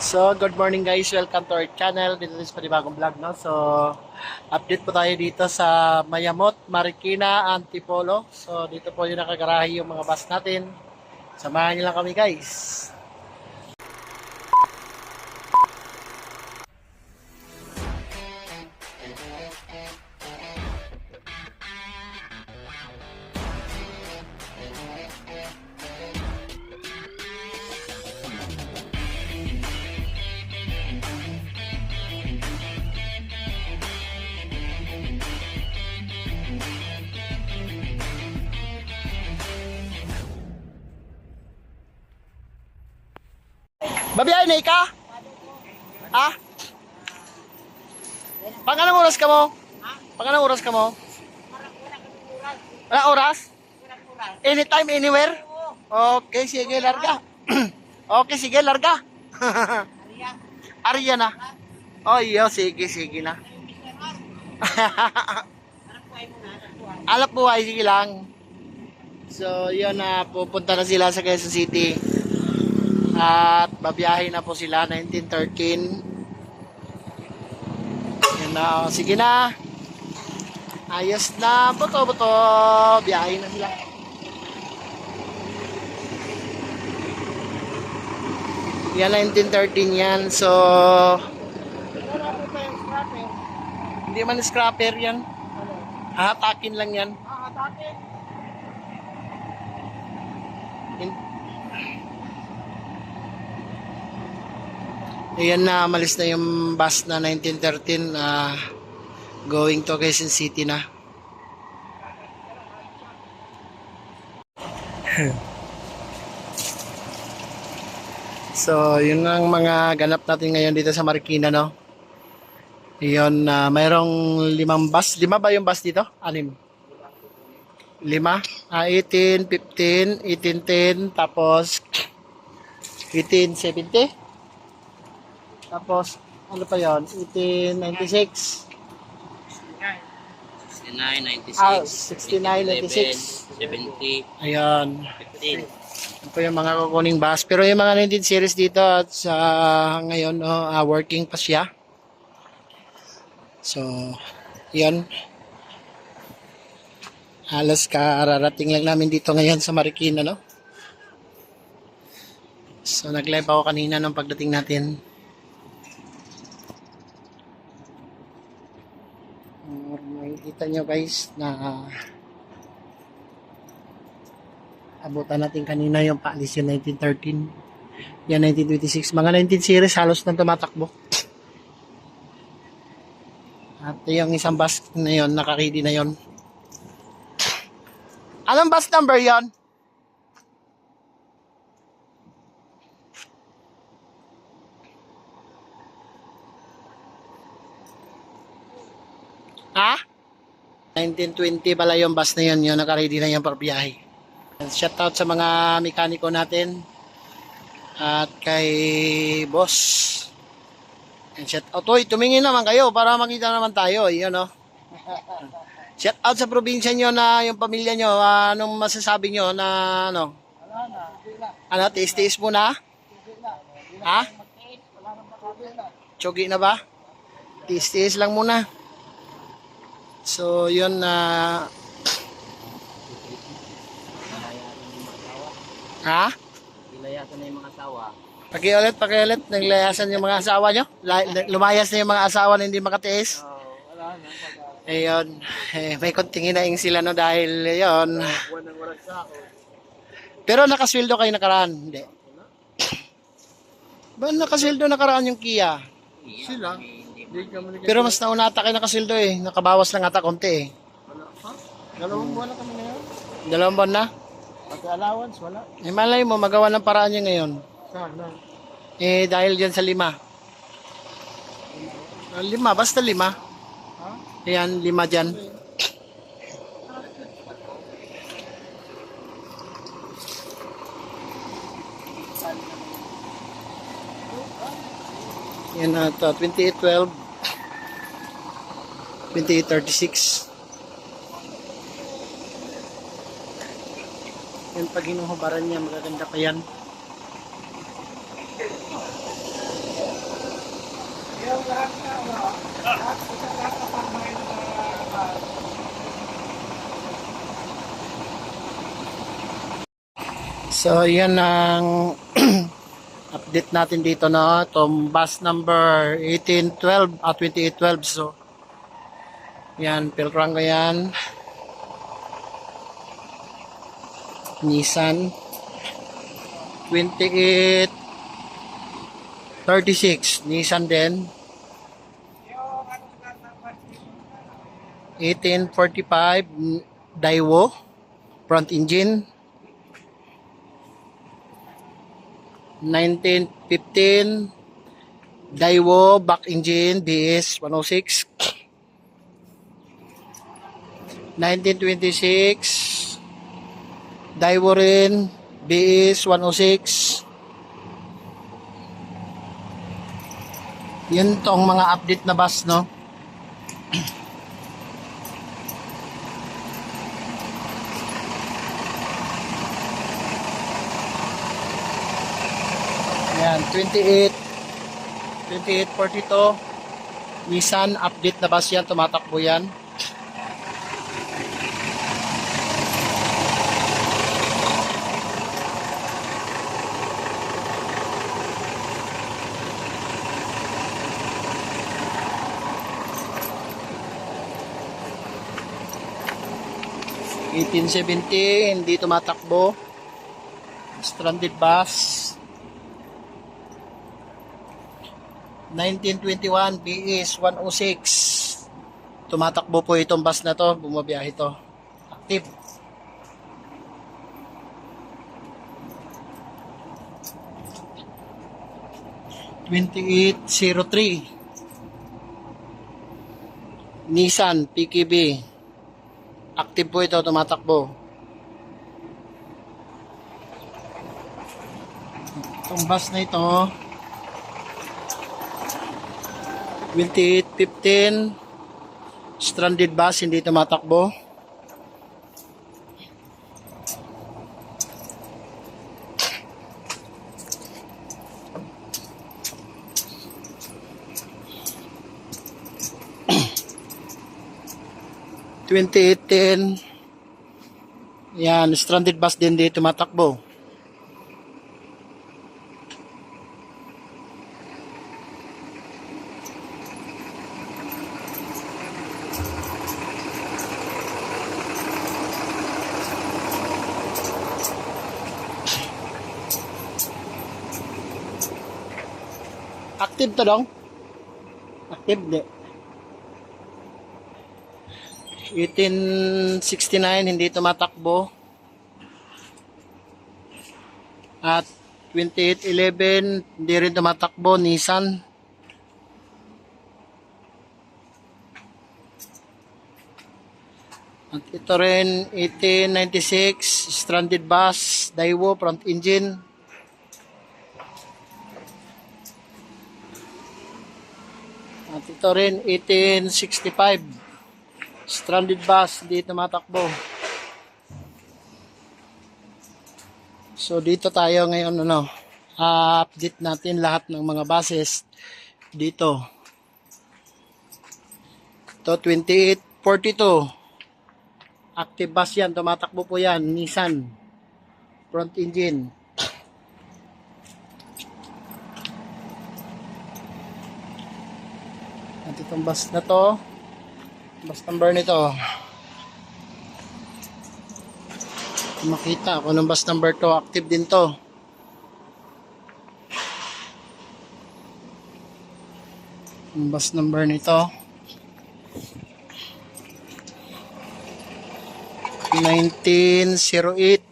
So, good morning guys. Welcome to our channel. Dito sa panibagong vlog, no? So, update po tayo dito sa Mayamot, Marikina, Antipolo. So, dito po yung nakagarahe yung mga bus natin. Samahan niyo lang kami guys. Babiyay na ka? Ha? Pang anong oras ka mo? Pang anong oras ka mo? Wala oras? Anytime, anywhere? Okay, sige, larga. Okay, sige, larga. Arya na. Oh, iyo, sige, sige na. Alap buhay, sige lang. So, yun na, pupunta na sila sa Quezon City. At babiyahe na po sila 1913. Yan na, sige na. Ayos na, buto-buto. Biyahe na sila. Yan 1913 yan. So, hindi man scrapper yan. Hahatakin lang yan. Ayan na, malis na yung bus na 1913 going to Quezon City na. So, yun ang mga ganap natin ngayon dito sa Marikina, no? Yun, mayroong 5 bus. 5 ba yung bus dito? 6. 5? 18, 15, 1810, tapos 1870. Tapos, ano pa yun? 1896. 69, 96, 69, 96. 70, Ayan. 15. Ito po yung mga kukuning bus. Pero yung mga 19 series dito at sa ngayon, working pa siya. So, yun. Halos kararating lang namin dito ngayon sa Marikina, no? So, nag-live ako kanina nung pagdating natin. Makikita nyo guys na abutan natin kanina yung paalis yung 1913. Yan 1926. Mga 19 series halos nang tumatakbo. At yung isang bus na yun, nakakidi na yun. Anong bus number yon? Ha? 1920 pala yung bus na yun, yung nakaready na yung parbiyahe. Shout out sa mga mekaniko natin at kay boss. And shout out, oy, tumingin naman kayo para makita naman tayo, yun no. Shout out sa probinsya nyo na yung pamilya nyo, anong masasabi nyo na ano? Ano, tiis-tiis muna? Ha? Tsugi na ba? Tiis-tiis lang muna. So, yun na... Ha? Nilayasan na yung mga asawa. Pakiulit. Naglayasan yung mga asawa nyo? Lumayas na yung mga asawa na hindi makatiis? Wala na. Ayun. May konting hinaing sila no dahil yun. Buwan ng walang sako. Pero nakasweldo kayo nakaraan? Hindi. Ba nakasweldo nakaraan yung Kia? Sila? Pero mas nauna ata kayo nakasweldo eh. Nakabawas lang ata konti eh. Dalawang buwan na kami ngayon. 2 buwan na? Pati allowance, wala. Malay mo, magawa ng paraan niya ngayon. Sana. Dahil dyan sa 5. 5, basta 5. Ha? Ayan, 5 dyan. Yan na ito, 2812. 2836. Yan pag hinuhubaran niya, magaganda pa yan. yung lahat na, lahat na pamay na So, yan ang update natin dito na itong bus number 1812 at 2812. So, yan, Pilrango yan. Nissan 2836 Nissan din. 1845 Daewoo front engine. 1915 Daewoo back engine BS 106. 1926 Daewoo rin BS 106. Yun tong mga update na bus, no? Yan, 2842 Nissan update na bus yan, tumatakbo yan. (1870) hindi tumatakbo, stranded bus. 1921 BS 106 tumatakbo po itong bus na to, bumabiyahe to, active. (2803) Nissan PKB active po ito, tumatakbo. Itong bus na ito 2815 stranded bus, hindi tumatakbo. (2810) yan, stranded bus din, hindi tumatakbo. Active to dong? Active di. 1869 hindi tumatakbo. At 2811 hindi rin tumatakbo, Nissan. At ito rin 1896 stranded bus, Daewoo front engine. At ito rin 1865 stranded bus, hindi tumatakbo. So dito tayo ngayon, update natin lahat ng mga buses dito. Ito 2842 active bus yan, tumatakbo po yan, Nissan front engine. At itong bus na to, bus number nito, makita kung anong bus number to, active din to. Ang bus number nito 1908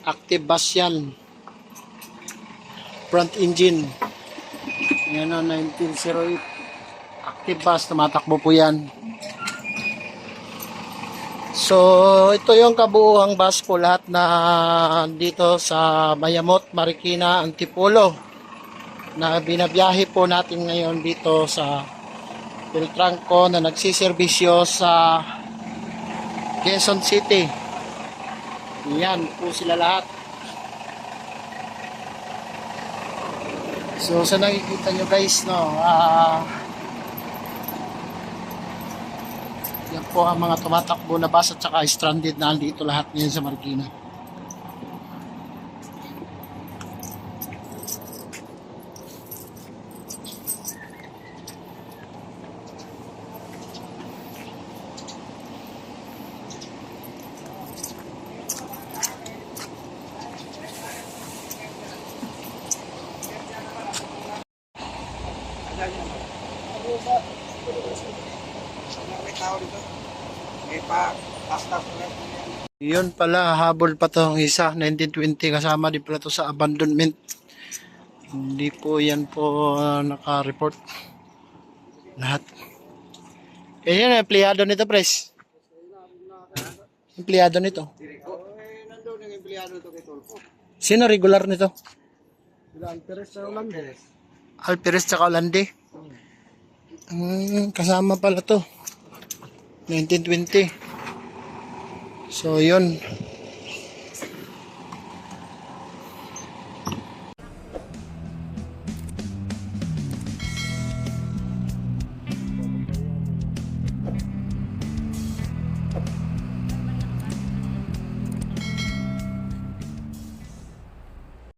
active bus yan, front engine. Yan o, 1908 active bus, tumatakbo po yan. So ito yung kabuuhang bus po, lahat na dito sa Mayamot, Marikina, Antipolo na binabiyahe po natin ngayon dito sa Piltrangco na nagsiservisyo sa Quezon City. Yan po sila lahat. So sa nakikita nyo guys, no, yan po ang mga tumatakbo na bus at saka stranded na andito lahat ngayon sa Marikina. May tao dito. May pasta po lang. Yun pala, habol pa to ang isa, 1920, kasama din pala to sa abandonment. Hindi po yan po naka-report. Lahat. Yan yung empleyado nito, pres. Empleyado nito. Nandun yung empleyado ito kay Tolpo. Sino regular nito? Ilan Perez sa Ulandes. Alperes tsaka Olande. Kasama pala to. 1920. So, yun.